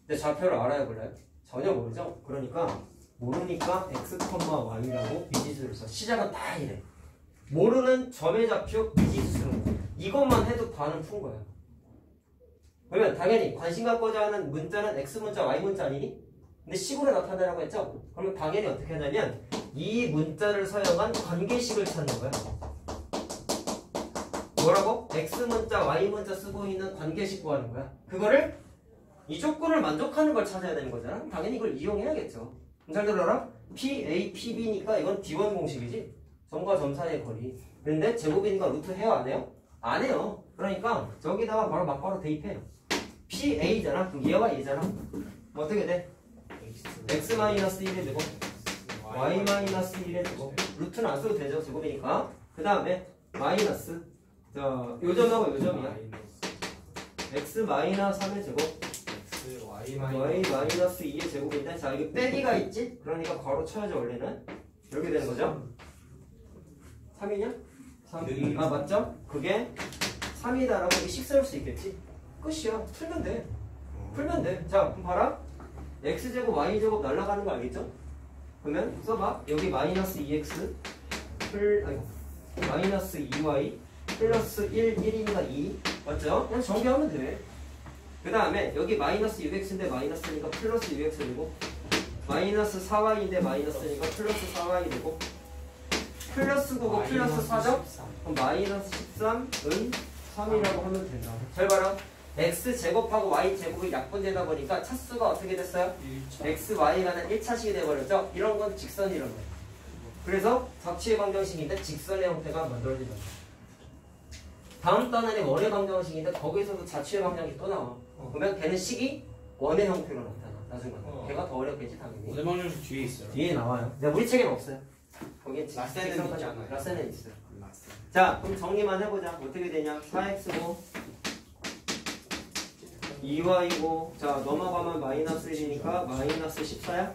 근데 좌표를 알아야 몰라요? 전혀 모르죠? 그러니까 모르니까 x, y라고 미지수를 써. 시작은 다 이래. 모르는 점의 좌표 미지수 쓰는 거야. 이것만 해도 반은 푼 거야. 그러면 당연히 관심 갖고자 하는 문자는 X문자, Y문자 아니니? 근데 식으로 나타내라고 했죠? 그러면 당연히 어떻게 하냐면 이 문자를 사용한 관계식을 찾는 거야. 뭐라고? X문자, Y문자 쓰고 있는 관계식 구하는 거야. 그거를 이 조건을 만족하는 걸 찾아야 되는 거잖아. 당연히 이걸 이용해야겠죠. 잘 들어라? PA, PB니까 이건 D1 공식이지? 점과 점 사이의 거리. 근데 제곱이니까 루트 해요? 안 해요? 안 해요. 그러니까 저기다가 바로 막바로 대입해요. PA잖아. 그럼 얘와 얘잖아. 어떻게 돼? X-1의 제곱 Y-1의 제곱 루트는 안 써도 되죠. 제곱이니까. 그 다음에 마이너스 자, 요점하고 요점이야. X-3의 제곱 Y-2의 제곱인데 자, 이게 빼기가 있지? 그러니까 괄호 쳐야죠. 원래는 이렇게 되는 거죠. 3이냐? 3. 아 맞죠? 그게 3이다라고 이렇게 식 세울 수 있겠지? 끝이야. 풀면 돼. 풀면 돼. 자, 그럼 봐라. x제곱 y제곱 날아가는 거 알겠죠? 그러면 써봐. 여기 마이너스 2x 마이너스 2y 플러스 1이니까 2 맞죠? 그냥 정비하면 돼. 그 다음에 여기 마이너스 6x인데 마이너스니까 플러스 6x 되고 마이너스 4y인데 마이너스니까 플러스 4y 되고 플러스 9고 플러스 4죠? 그럼 마이너스 13은 3이라고 하면 된다. 잘 봐라. x제곱하고 y제곱이 약분되다 보니까 차수가 어떻게 됐어요? x, y가는 1차식이 돼버렸죠? 이런 건 직선이란 거예요. 그래서 자취의 방정식인데 직선의 형태가 만들어진다. 다음 단원이 원의 방정식인데 거기서도 자취의 방정식이 또 나와. 그러면 걔는 식이 원의 형태로 나타나. 나중에 걔가 더 어렵겠지 당연히. 원의 방정식 뒤에 있어요. 뒤에 나와요. 근데 우리 책에는 없어요. 거기에 라센은 직선까지 있잖아요. 라센은 있어요. 맞어. 자, 그럼 정리만 해보자. 어떻게 되냐? 4x고 2y고 자 넘어가면 마이너스 1이니까 마이너스 14야?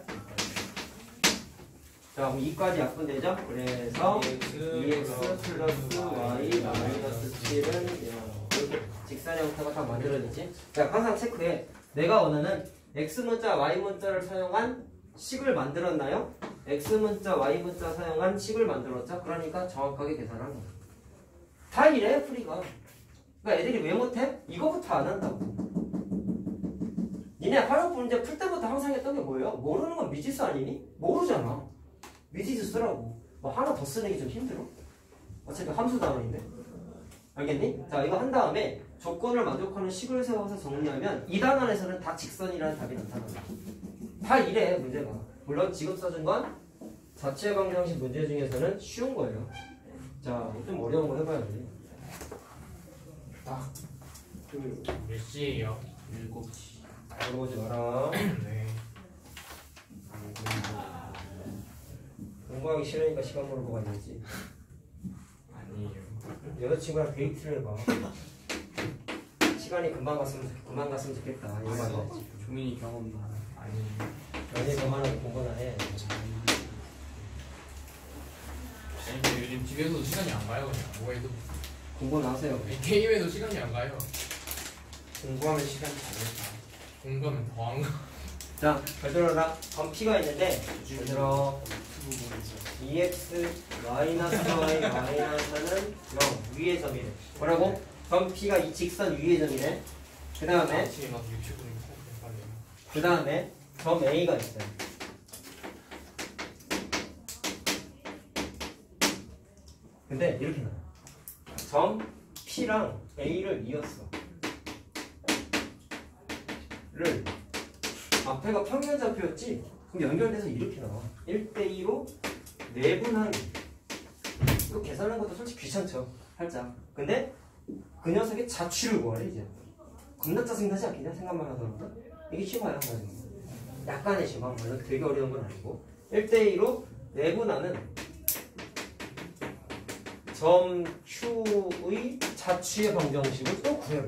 자 그럼 2까지 약분되죠? 그래서 2x 플러스 y 마이너스 7은 이렇게 직선 형태가 다 만들어지지? 자 항상 체크해. 내가 원하는 x문자 y문자를 사용한 식을 만들었나요? x문자 y문자 사용한 식을 만들었죠? 그러니까 정확하게 계산하는 거야. 다 이래 풀이가. 그러니까 애들이 왜 못해? 이거부터 안 한다고. 니네 활용 문제 풀 때부터 항상 했던 게 뭐예요? 모르는 건 미지수 아니니? 모르잖아. 미지수 쓰라고. 뭐 하나 더 쓰는 게 좀 힘들어? 어차피 함수 단원인데. 알겠니? 자 이거 한 다음에 조건을 만족하는 식을 세워서 정리하면 이 단원에서는 다 직선이라는 답이 나타난다. 다 이래 문제가. 물론 지금 써준 건 자체 방정식 문제 중에서는 쉬운 거예요. 자 좀 어려운 거 해봐야지. 몇 시에요? 7시. 물어보지 마라. 네. 공부하기 싫으니까 시간 물어보고 있지. 아니에요. 여자친구랑 데이트를 해봐. 시간이 금방 갔으면 좋겠다. 이거 말이지. 종민이 경험. 아니에요. 연애 그만하고 공부나 해. 아니 근데 요즘 집에서도 시간이 안 가요 그냥 뭐해도. 공부나 하세요. 게임에도 시간이 안 가요. 공부하면 시간이 잘했다. 공부하면 더 안 가. 자, 잘 들어라. 그럼 P가 있는데, 잘 들어. 2x 마이너스 y 마이너스는 0 위의 점이래. 뭐라고? 그럼 P가 이 직선 위의 점이래. 그 다음에 아침에 가서 60분이 빨리. 그 다음에 점 A가 있어요. 근데 이렇게 나와. 점 P랑 A를 이었어. 를 앞에가 평면좌표였지? 그럼 연결돼서 이렇게 나와. 1대2로 내분한. 이거 계산하는 것도 솔직히 귀찮죠. 살짝. 근데 그 녀석의 자취를 구하래 이제. 겁나 짜증나지 않겠냐? 생각만 하더라도. 이게 쉬워요. 약간의 쉬워. 물론 되게 어려운 건 아니고. 1대2로 내분하는 점 Q의 자취의 방정식을 또 구해봐.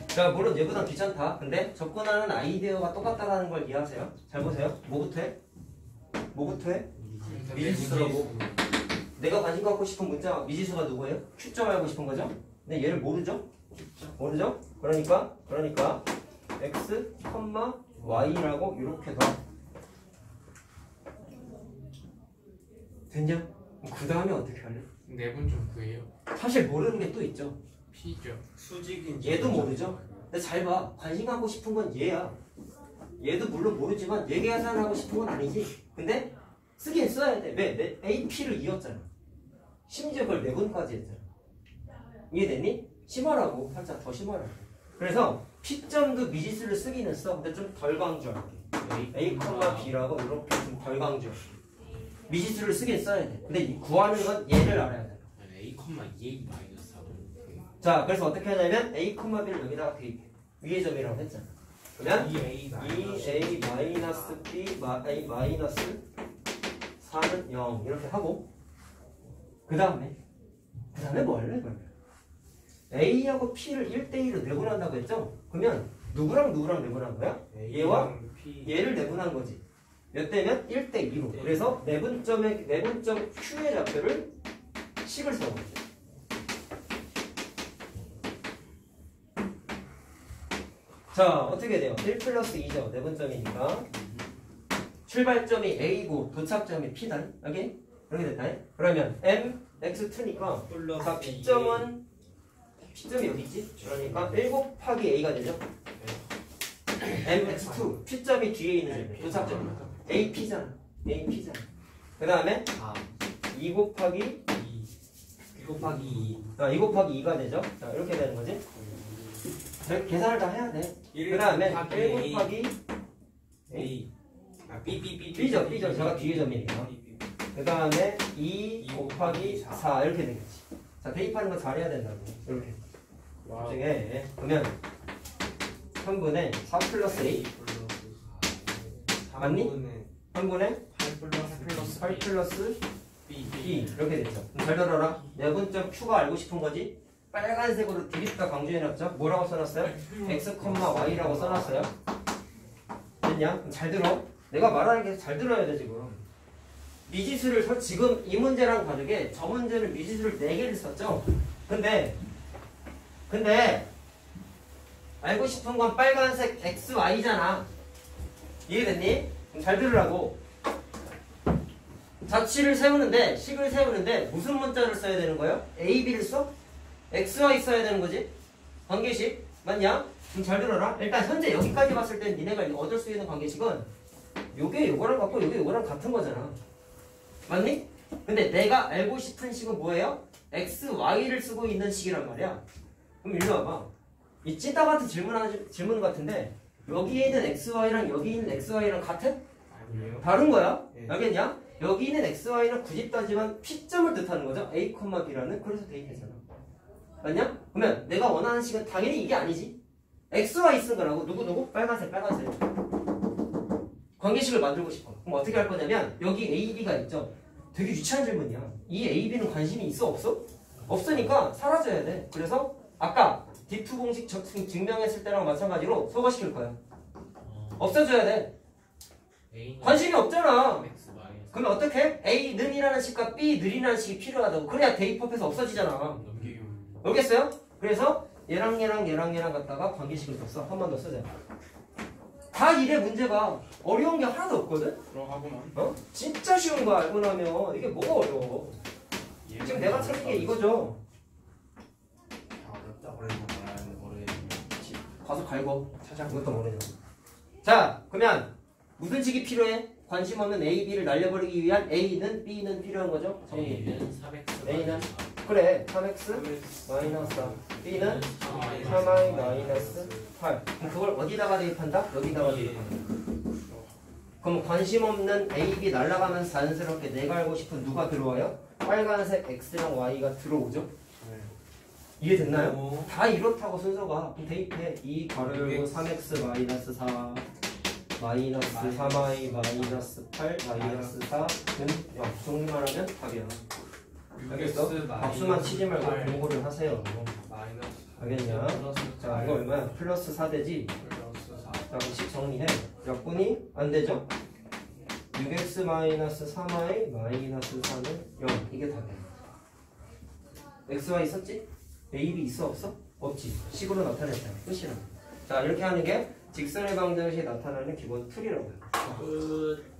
자, 물론 얘보단 귀찮다. 근데 접근하는 아이디어가 똑같다는 걸 이해하세요? 잘 보세요. 뭐부터 해? 뭐부터 해? 미지수라고. 내가 관심 갖고 싶은 문자 미지수가 누구예요? Q점 알고 싶은 거죠? 근데 얘를 모르죠? 모르죠? 그러니까 x, y라고 이렇게 놔. 됐냐? 그 다음에 어떻게 할래? 내분 좀 구해요. 사실 모르는 게 또 있죠. P죠. 수직인 얘도 모르죠? 근데 잘 봐. 관심 갖고 싶은 건 얘야. 얘도 물론 모르지만 얘 계산하고 싶은 건 아니지. 근데 쓰긴 써야 돼. 왜? AP를 이었잖아. 심지어 그걸 내분까지 했잖아. 이해됐니? 심하라고. 살짝 더 심하라고. 그래서 P점도 미지수를 쓰기는 써. 근데 좀 덜 강조할게. A, B라고 이렇게 좀 덜 강조할게. 미지수를 쓰긴 써야 돼. 근데 구하는 건 얘를 알아야 돼. A, E 마이너스 4분. 자, 그래서 어떻게 하냐면 A, B를 여기다가 대입해. 위의 점이라고 했잖아. 그러면 2A 마이너스 B A 마이너스 4는 0 이렇게 하고 그 다음에 뭐 할래? 그러면 A하고 P를 1대2로 내분한다고 했죠? 그러면 누구랑 내분한 거야? 얘와 얘를 내분한 거지. 몇 대면? 1대2로. 그래서 내분점 Q의 좌표를 식을 세워보죠. 자, 어떻게 돼요? 1 플러스 2죠. 내분점이니까. 출발점이 A고 도착점이 P다. 여기? 이렇게 됐다. 그러면 MX2니까 자, P점이 여기 있지? 그러니까 1 곱하기 A가 되죠? MX2 P점이 뒤에 있는 도착점 AP잖아. 그 다음에 2 곱하기 2 곱하기 2가 되죠? 자, 이렇게 되는 거지? 계산을 다 해야 돼. 그 다음에 1 곱하기 A. B죠. 제가 뒤에 점이니까. 그 다음에 2 곱하기 4 이렇게 되겠지. 자, 대입하는 거 잘해야 된다고. 이렇게. 나중에 그러면 3분의 4 플러스 A 맞니? 3분의 8 플러스 B 이렇게 되죠. 잘 들어라. 내분점 Q가 알고 싶은 거지. 빨간색으로 드립다 강조해놨죠. 뭐라고 써놨어요? X, Y라고 써놨어요. 됐냐? 잘 들어. 내가 말하는 게 잘 들어야 돼 지금. 미지수를 지금 이 문제랑 다르게 저 문제는 미지수를 4개를 썼죠. 근데 알고 싶은 건 빨간색 X, Y잖아. 이해됐니? 잘 들으라고. 자취를 세우는데 식을 세우는데 무슨 문자를 써야 되는 거예요? A, B를 써? X, Y 써야 되는 거지? 관계식 맞냐? 잘 들어라. 일단 현재 여기까지 봤을 때 니네가 얻을 수 있는 관계식은 요게 요거랑 같고 요게 요거랑 같은 거잖아. 맞니? 근데 내가 알고 싶은 식은 뭐예요? X, Y를 쓰고 있는 식이란 말이야. 그럼 일로 와봐. 이 찐따 같은 질문 같은데 여기에 있는 X, Y랑 여기 있는 X, Y랑 같은? 아니에요. 다른 거야. 네. 알겠냐? 여기 있는 X, Y는 굳이 따지면 P점을 뜻하는 거죠. A, B라는. 그래서 대입했잖아. 맞냐? 그러면 내가 원하는 식은 당연히 이게 아니지. X, Y 쓴 거라고. 누구? 빨간색. 관계식을 만들고 싶어. 그럼 어떻게 할 거냐면 여기 A, B가 있죠. 되게 유치한 질문이야. 이 A, B는 관심이 있어? 없어? 없으니까 사라져야 돼. 그래서 아까 D2 공식 증명했을 때랑 마찬가지로 소거시킬 거야. 없어져야 돼. 관심이 없잖아. 그러면 어떻게? A는 이라는 식과 B는 이라는 식이 필요하다고. 그래야 대입법에서 없어지잖아. 알겠어요? 그래서 얘랑 갖다가 관계식을 줬어. 한 번 더 쓰자. 다 이래 문제가 어려운 게 하나도 없거든? 그러하고만 어? 진짜 쉬운 거 알고 나면 이게 뭐가 어려워. 지금 내가 찾은 게 이거죠. 어렵다 어렵네. 가서 갈고 찾아. 그것도 모르죠. 자, 그러면 무슨 식이 필요해? 관심 없는 A, B를 날려버리기 위한 A는 B는 필요한 거죠? 정리. A는 그래 3x 마이너스 4 B는 3y 마이너스 8. 그럼 그걸 어디다가 대입한다? 여기다가 대입한다. 그럼 관심 없는 A, B 날아가면서 자연스럽게 내가 알고 싶은 누가 들어와요? 빨간색 X랑 Y가 들어오죠? 이해됐나요? 다 이렇다고 순서가. 그럼 대입해. 2 가로 열고 3x 마이너스 4 마이너스 3y 마이너스 8 마이너스 4는 0. 정리만 하면 답이야. 알겠어? 박수만 치지 말고 공부를 하세요. 알겠냐? 자, 이거 얼마야? 플러스 4되지? 자, 식 정리해. 약분이 안 되죠? 6x 마이너스 3y 마이너스 4는 0. 이게 답이야. xy 있었지? a, b 있어 없어? 없지. 식으로 나타냈잖아. 끝이라. 자, 이렇게 하는 게 직선의 방정식에 나타나는 기본 틀이라고요. 끝.